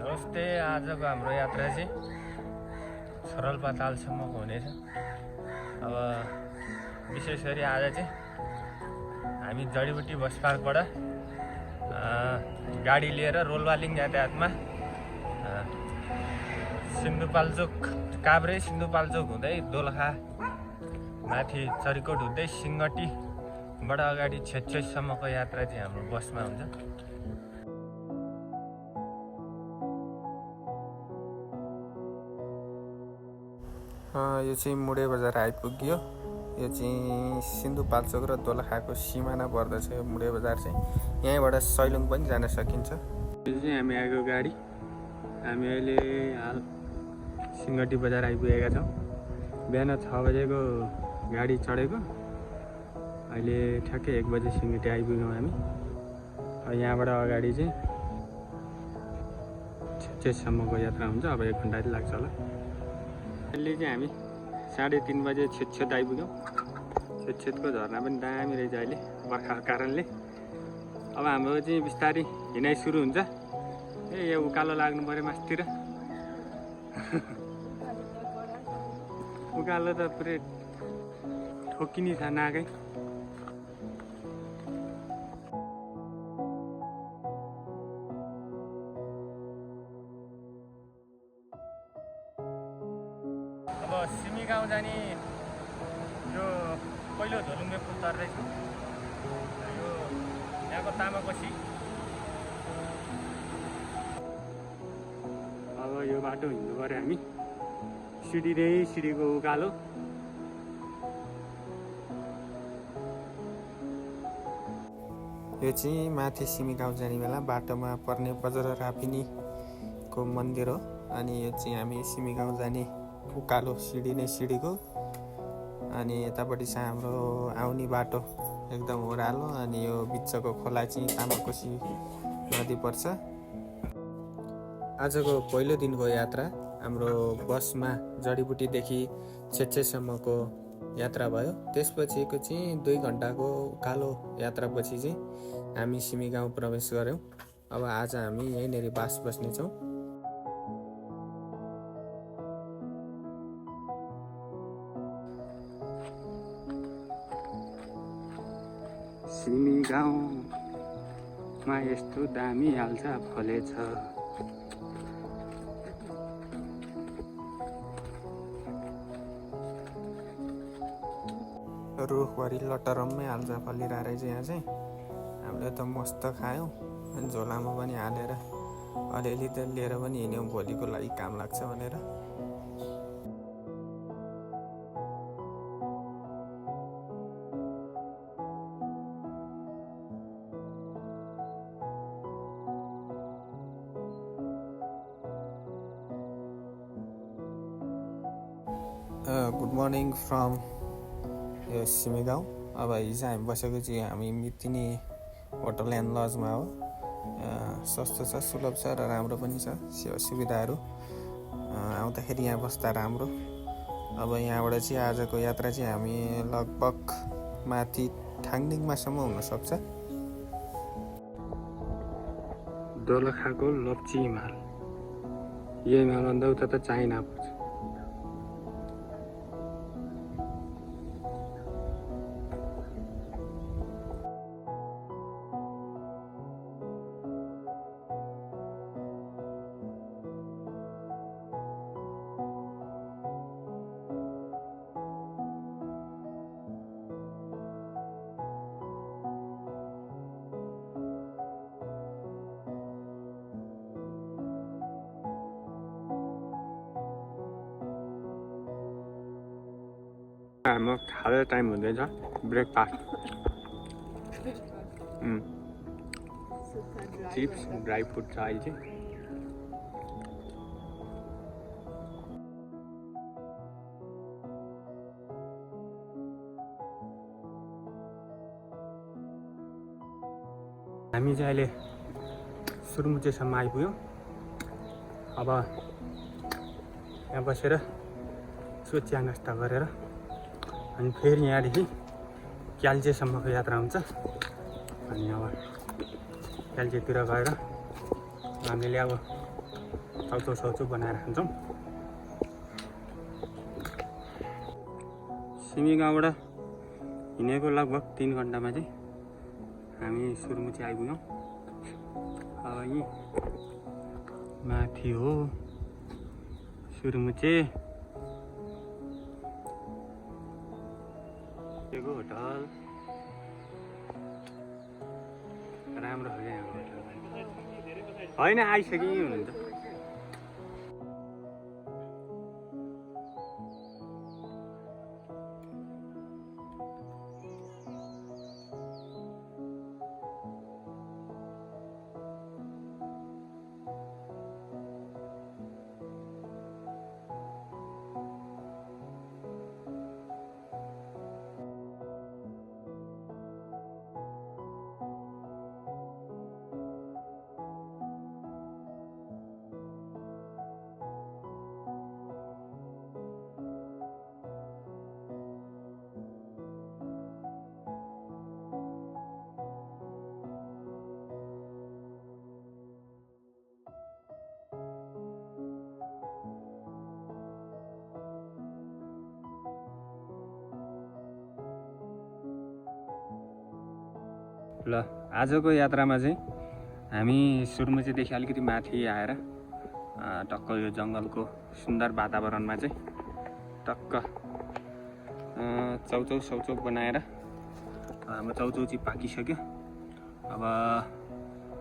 नमस्ते। आजको हाम्रो यात्रा चाहिँ सरलपातालसम्मको हुनेछ। अब विशेष गरी आज चाहिँ हामी जडीबुटी बस पार्कबाट गाडी लिएर रोलवालिङ यातायातमा सिन्धुपाल्चोक काभ्रे सिन्धुपाल्चोक हुँदै दोलखा माथि चरिकोट हुँदै सिङ्गटीबाट अगाडि छेच्छेसम्मको यात्रा चाहिँ हाम्रो बसमा हुन्छ। यो चाहिँ मुडे बजार आइपुग्यो। यो चाहिँ सिन्धुपाल्चोक र दोलखाको सिमाना पर्दछ यो मुडे बजार चाहिँ। यहीँबाट सैलुङ पनि जान सकिन्छ। यो चाहिँ हामी आएको गाडी। हामी अहिले हाल सिङ्गटी बजार आइपुगेका छौँ। बिहान 6 बजेको गाडी चढेको, अहिले ठ्याक्कै 1 बजे सिङ्गटी आइपुग्यौँ हामी। यहाँबाट अगाडि चाहिँ छेच्छेसम्मको यात्रा हुन्छ। अब 1 घन्टा जति लाग्छ होला। अहिले चाहिँ हामी 3:30 बजे छेच्छेद आइपुग्यौँ। छेच्छेदको झरना पनि दामी रहेछ अहिले बर्खाको कारणले। अब हाम्रो चाहिँ बिस्तारै हिँडाइ सुरु हुन्छ। यो उकालो लाग्नु पऱ्यो मास्तिर। उकालो त पुरै ठोकिनी छ नाकै। अब सिमी गाउँ जाने यो पहिलो झोलुङ्गे पुल तर्दैछु। यो यहाँको तामाकोसी। अब यो बाटो हिँड्नु पऱ्यो हामी। सिडी नै सिडीको उकालो। यो चाहिँ माथि सिमी गाउँ जाने बेला बाटोमा पर्ने वज्ररापिनीको मन्दिर हो। अनि यो चाहिँ हामी सिमी गाउँ जाने उकालो सिडी नै सिडीको। अनि यतापट्टि चाहिँ हाम्रो आउने बाटो एकदम ओह्रालो। अनि यो बिचको खोला चाहिँ तामाकोसी नदी पर्छ। आजको पहिलो दिनको यात्रा हाम्रो बसमा जडीबुटीदेखि छेच्छेसम्मको यात्रा भयो। त्यसपछिको चाहिँ 2 घन्टाको उकालो यात्रापछि चाहिँ हामी सिमी गाउँ प्रवेश गऱ्यौँ। अब आज हामी यहीँनिर बास बस्नेछौँ। सिमी गाउँमा यस्तो दामी हाल्छ फलेछ। रुखभरि लटरम्मै हाल्छ फलिरहेको रहेछ यहाँ चाहिँ। हामीले त मस्त खायौँ। अनि झोलामा पनि हालेर अलिअलि त लिएर पनि हिँड्यौँ, भोलिको लागि काम लाग्छ भनेर। गुड मर्निङ फ्रम यो सिमी गाउँ। अब हिजो हामी बसेको चाहिँ हामी मितिनी होटल एन्ड लजमा हो। सस्तो छ, सुलभ छ र राम्रो पनि छ सेवा सुविधाहरू। आउँदाखेरि यहाँ बस्दा राम्रो। अब यहाँबाट चाहिँ आजको यात्रा चाहिँ हामी लगभग माथि ठाङनिङमासम्म हुनसक्छ। दोलखाको लप्ची हिमाल। यो हिमालभन्दा उता त चाइना पर्छ। हाम्रो खाजा टाइम हुँदैछ। ब्रेकफास्ट चिप्स ड्राई फ्रुट छ अहिले चाहिँ। हामी चाहिँ अहिले सुरुमुचेसम्म आइपुग्यौँ। अब यहाँ बसेर चिया नास्ता गरेर अनि फेरि यहाँदेखि क्याल्चेसम्मको यात्रा हुन्छ। अनि अब क्याल्चेतिर गएर हामीले अब चाउचाउ बनाएर खान्छौँ। सिमी गाउँबाट हिँडेको लगभग 3 घन्टामा चाहिँ हामी सुरुमुची आइपुग्यौँ। अब यहीँ माथि हो सुरुमुची होटल। राम्रो हो क्या होटल होइन, आइसक्यो हुनुहुन्छ। ल आजको यात्रामा चाहिँ हामी सुरुमुचीदेखि अलिकति माथि आएर टक्क यो जङ्गलको सुन्दर वातावरणमा चाहिँ टक्क चाउचाउ बनाएर हाम्रो चाउचाउ चाहिँ पाकिसक्यो। अब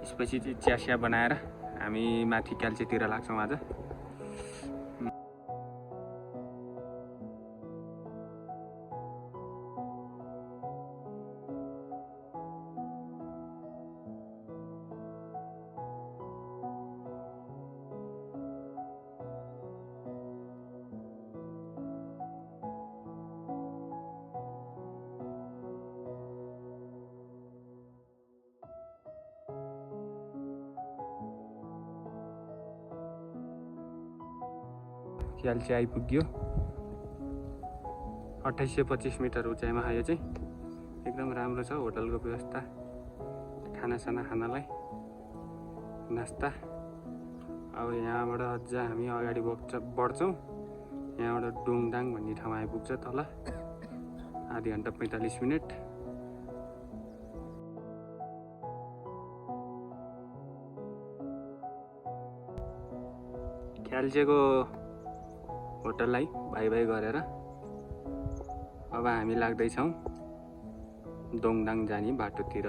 यसपछि चाहिँ चिया बनाएर हामी माथि क्याल्चेतिर लाग्छौँ आज। क्याल्चे आइपुग्यो। 2825 मिटर उचाइमा यो चाहिँ एकदम राम्रो छ होटलको व्यवस्था, खानासाना खानलाई नास्ता। अब यहाँबाट अझ हामी अगाडि बढ्छौँ। यहाँबाट डोङदाङ भन्ने ठाउँ आइपुग्छ तल, आधी घन्टा 45 मिनट। क्याल्चेको होटललाई बाई बाई गरेर अब हामी लाग्दैछौँ डोङदाङ जाने बाटोतिर।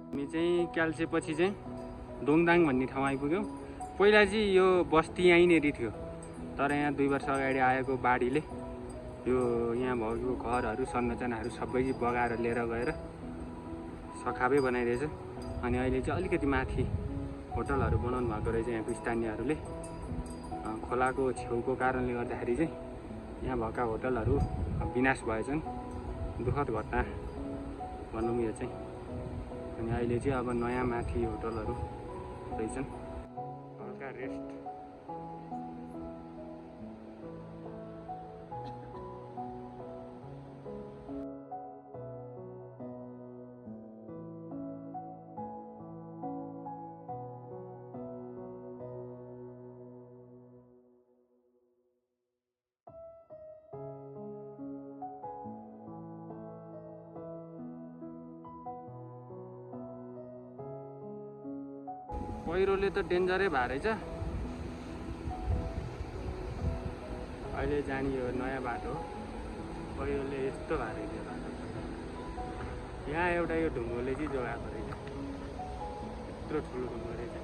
हामी चाहिँ क्याल्चेपछि चाहिँ डोङदाङ भन्ने ठाउँ आइपुग्यौँ। पहिला चाहिँ यो बस्ती यहीँनेरि थियो, तर यहाँ 2 वर्ष अगाडि आएको बाढीले यो यहाँ भएको घरहरू संरचनाहरू सबै बगाएर लिएर गएर सखाबै बनाइदिएछ। अनि अहिले चाहिँ अलिकति माथि होटलहरू बनाउनु भएको रहेछ यहाँको स्थानीयहरूले। खोलाको छेउको कारणले गर्दाखेरि चाहिँ यहाँ भएका होटलहरू विनाश भएछन्। दुःखद घटना भनौँ यो चाहिँ। अनि अहिले चाहिँ अब नयाँ माथि होटलहरू रहेछन्। हल्का रेस्ट। पहिरोले त डेन्जरै भए रहेछ। अहिले जाने यो नयाँ बाटो हो, पहिरोले यस्तो भए रहेछ बाटो। यहाँ एउटा यो ढुङ्गोले चाहिँ जोगाएको रहेछ, यत्रो ठुलो ढुङ्गो रहेछ।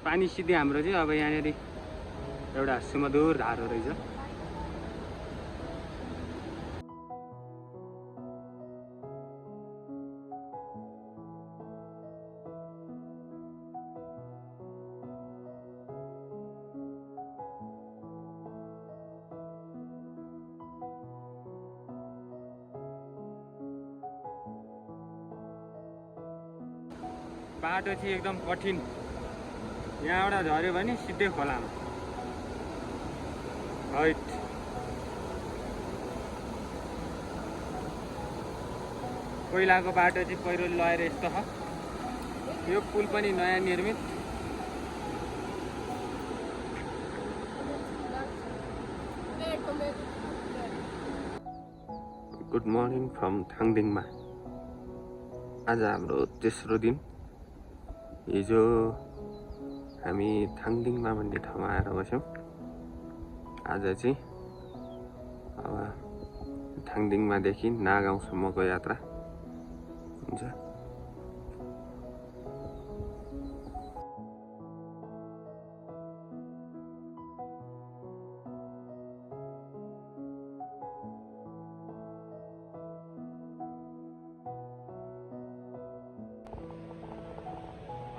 पानी सिधै हाम्रो चाहिँ अब यहाँनिर एउटा सुमधुर धारो रहेछ। बाटो चाहिँ एकदम कठिन, यहाँबाट झऱ्यो भने सिधै खोलामा। हैट पहिलाको बाटो चाहिँ पहिरो लगाएर यस्तो छ। यो पुल पनि नयाँ निर्मित। गुड मर्निङ फ्रम थाङदिङमा। आज हाम्रो तेस्रो दिन। हिजो हामी थाङदिङमा भन्ने ठाउँमा आएर बस्यौँ। आज चाहिँ अब थाङदिङमादेखि नागाउँसम्मको यात्रा हुन्छ।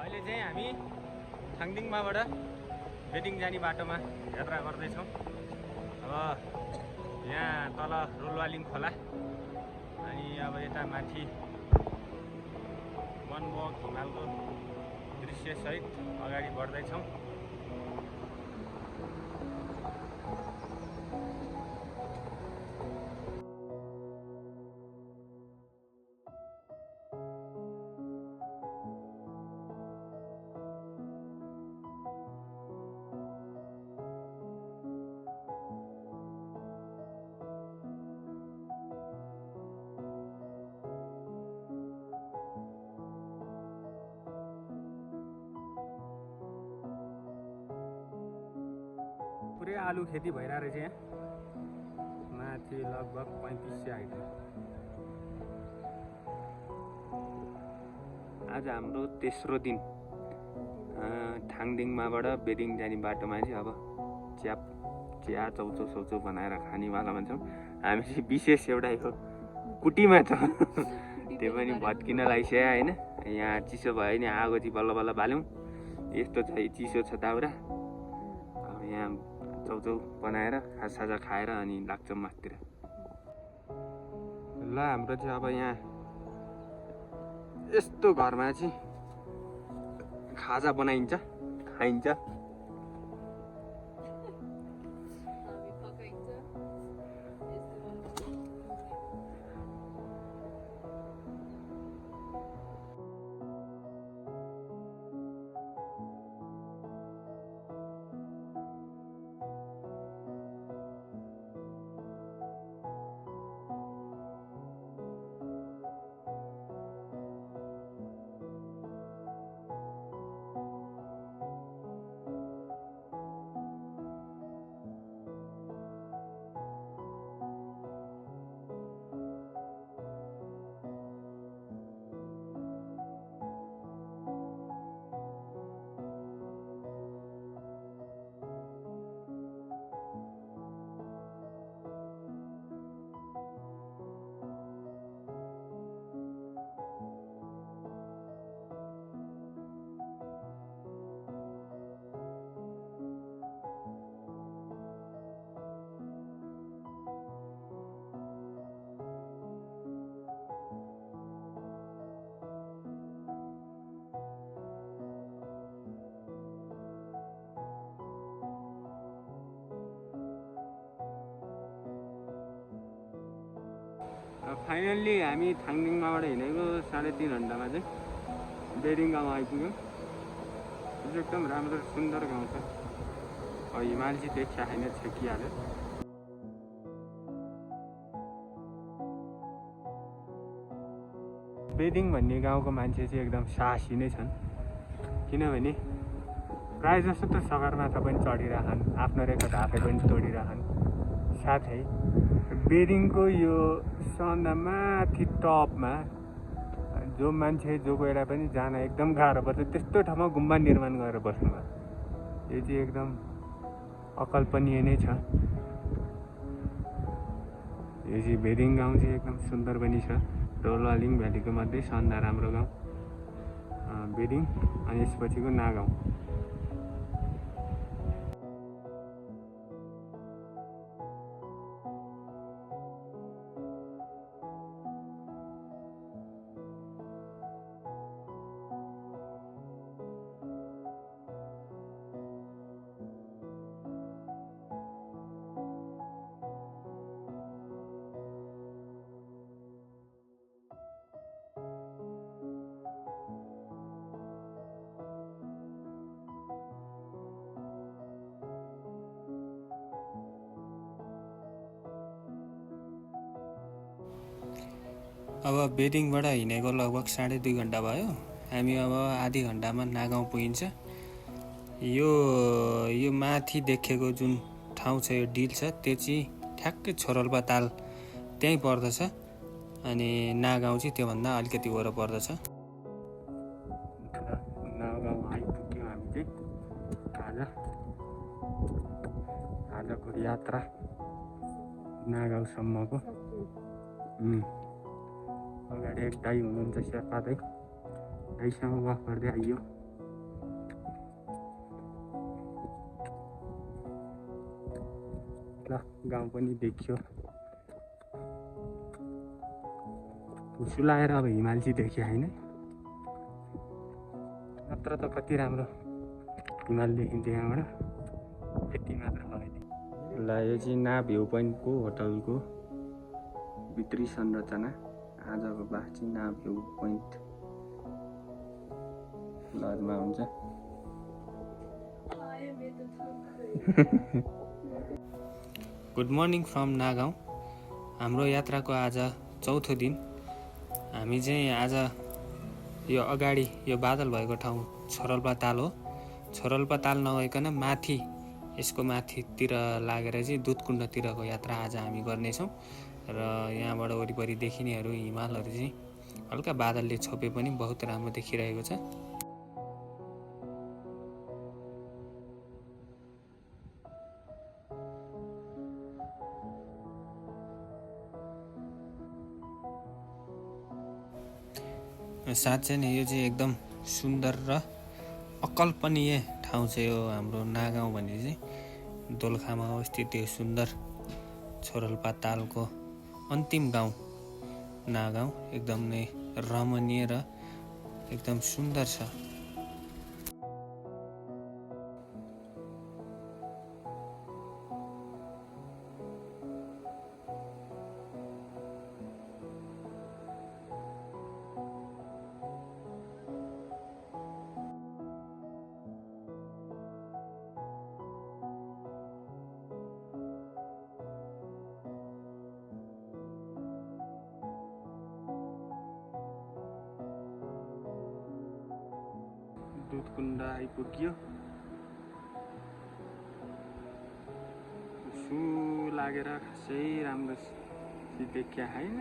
अहिले चाहिँ हामी थाङदिङमाबाट बेडिङ जाने बाटोमा यात्रा गर्दैछौँ। अब यहाँ तल रोलवालिङ खोला अनि अब यता माथि मनमोहक हिमालको दृश्यसहित अगाडि बढ्दैछौँ। पुरै आलु खेती भइरहेको रहेछ यहाँ माथि, लगभग 3500 हाइटमा। आज हाम्रो तेस्रो दिन। थाङदिङमाबाट बेडिङ जाने बाटोमा चाहिँ अब चिया चौचो बनाएर खानेवालामा छौँ। हामी चाहिँ विशेष एउटा यो कुटीमा छ त्यो पनि भत्किन लागिसक्यो होइन। यहाँ चिसो भयो नि आगो चाहिँ बल्ल बल्ल बाल्यौँ। यस्तो छ चिसो छ दाउरा। अब यहाँ चौचौ बनाएर खाजा खाएर अनि लाग्छौँ माथितिर। ल हाम्रो चाहिँ अब यहाँ यस्तो घरमा चाहिँ खाजा बनाइन्छ, खाइन्छ। फाइनल्ली हामी थाङदिङमाबाट हिँडेको 3.5 घन्टामा चाहिँ बेडिङ गाउँ आइपुग्यौँ। एकदम राम्रो सुन्दर गाउँ छ। हिमाल चाहिँ देखिया छैन, छेकिहाल्यो। बेडिङ भन्ने गाउँको मान्छे चाहिँ एकदम साहसी नै छन्, किनभने प्रायः जस्तो त सगरमाथा पनि चढिरहन्, आफ्नो रेकर्ड आफै पनि तोडिरहन्। साथै बेडिङको यो सबभन्दा माथि टपमा जो मान्छे जो गएर पनि जान एकदम गाह्रो पर्छ त्यस्तो ठाउँमा गुम्बा निर्माण गरेर बस्नुभयो। यो चाहिँ एकदम अकल्पनीय नै छ। यो चाहिँ भेरिङ गाउँ चाहिँ एकदम सुन्दर पनि छ। रोलवालिङ भ्यालीको मध्ये सबभन्दा राम्रो गाउँ भेरिङ, अनि यसपछिको नागाउँ। अब बेडिङबाट हिँडेको लगभग 2.5 घन्टा भयो। हामी अब आधी घन्टामा नागाउँ पुगिन्छ। यो माथि देखेको जुन ठाउँ छ, यो डिल छ, त्यो चाहिँ ठ्याक्कै छोरोल्पा ताल त्यहीँ पर्दछ। अनि नागाउँ चाहिँ त्योभन्दा अलिकति वर पर्दछ। नागाउँ आइपुग्यो हामी चाहिँ। आजको यात्रा नागाउँसम्मको। अगाडि एक दाइ हुनुहुन्छ, शेर्पा दाइ। दाइसँग वक गर्दै आइयो। ल गाउँ पनि देखियो। सुलाएर अब हिमाल चाहिँ देखियो होइन, नत्र त कति राम्रो हिमाल देखिन्थ्यो यहाँबाट। यति मात्र लगाइदियो। ल यो चाहिँ ना भ्यू पोइन्टको होटलको भित्री संरचना। आजको बास चाहिँ ना भ्यू पोइन्ट लजमा हुन्छ। गुड मर्निङ फ्रम नागाउँ। हाम्रो यात्राको आज चौथो दिन। हामी चाहिँ आज यो अगाडि यो बादल भएको ठाउँ छोरोल्पा ताल हो। छोरोल्पा ताल नभइकन माथि, यसको माथितिर लागेर चाहिँ दुधकुण्डतिरको यात्रा आज हामी गर्नेछौँ। र यहाँबाट वरिपरि देखिनेहरू हिमालहरू चाहिँ हल्का बादलले छोपे पनि बहुत राम्रो देखिरहेको छ। साँच्चै नै यो चाहिँ एकदम सुन्दर र अकल्पनीय ठाउँ चाहिँ हो हाम्रो नागाउँ भन्ने चाहिँ। दोलखामा अवस्थित यो सुन्दर छोरोल्पा तालको अन्तिम गाउँ नागाउँ एकदम नै रमणीय र एकदम सुन्दर छ। दुधकुण्ड आइपुग्यो। सु लागेर खासै राम्रो देखिया होइन।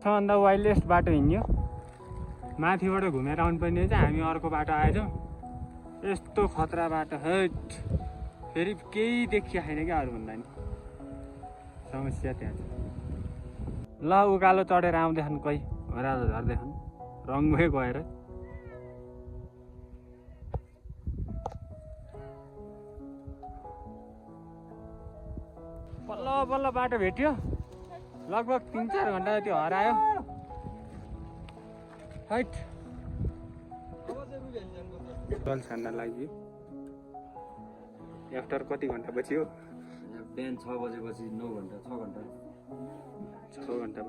सबभन्दा वाइल्डेस्ट बाटो हिँड्यो। माथिबाट घुमेर आउनुपर्ने चाहिँ हामी अर्को बाटो आएछौँ। यस्तो खतरा बाटो हट, फेरि केही देखिया छैन क्या अरूभन्दा नि। समस्या त्यहाँ छ। ल उकालो चढेर आउँदैछन्, कोही ओह्रालो झर्दैछन् रङ्गै गएर। बल्ल बल्ल बाटो भेट्यो। लगभग 3-4 घन्टा त्यो हरायो। हाइट टल छान्न लाग्यो। आफ्टर कति घन्टा पछि हो? बिहान 6 बजेपछि 9 घन्टा 6 घन्टा 6 घन्टा।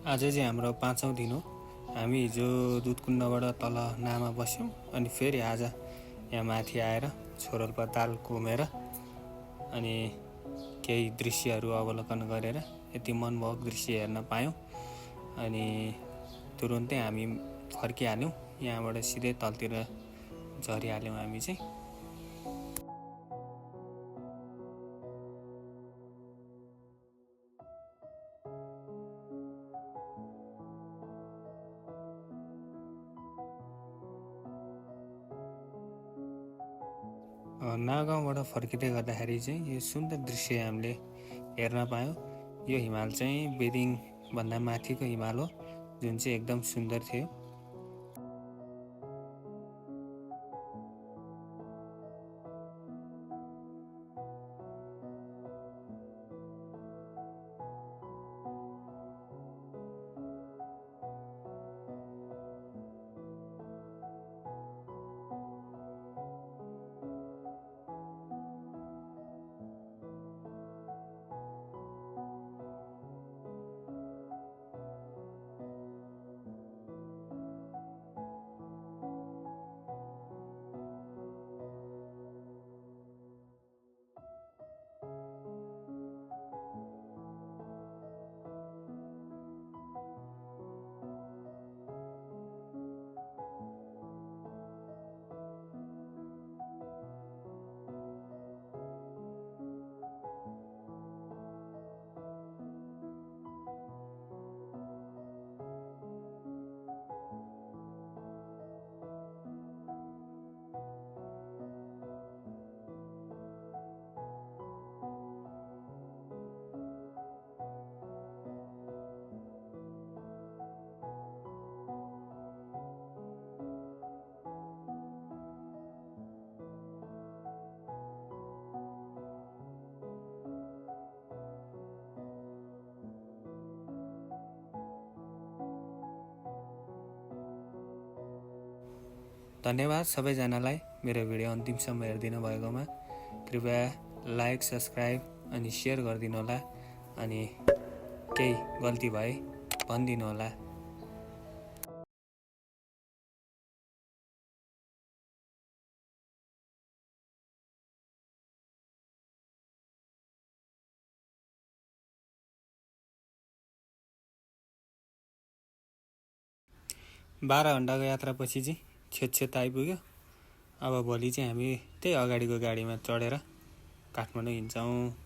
आज चाहिँ हाम्रो 5औँ दिन हो। हामी हिजो दुधकुण्डबाट तल नामा बस्यौँ अनि फेरि आज यहाँ माथि आएर छोरोल्पा ताल घुमेर अनि केही दृश्यहरू अवलोकन गरेर यति मनमोहक दृश्य हेर्न पायौँ। अनि तुरुन्तै हामी फर्किहाल्यौँ, यहाँबाट सिधै तलतिर झरिहाल्यौँ हामी चाहिँ। नगाउँबाट फर्किँदै गर्दाखेरि चाहिँ यो सुन्दर दृश्य हामीले हेर्न पायौँ। यो हिमाल चाहिँ बेदिङभन्दा माथिको हिमाल हो, जुन चाहिँ एकदम सुन्दर थियो। धन्यवाद सबैजनालाई मेरो भिडियो अन्तिमसम्म हेरिदिनु भएकोमा। कृपया लाइक, सब्सक्राइब अनि सेयर गरिदिनु होला। अनि केही गल्ती भए भनिदिनु होला। बाह्र घण्टाको यात्रापछि चाहिँ छेत आइपुग्यो। अब भोलि चाहिँ हामी त्यही अगाडिको गाडीमा चढेर काठमाडौँ हिँड्छौँ।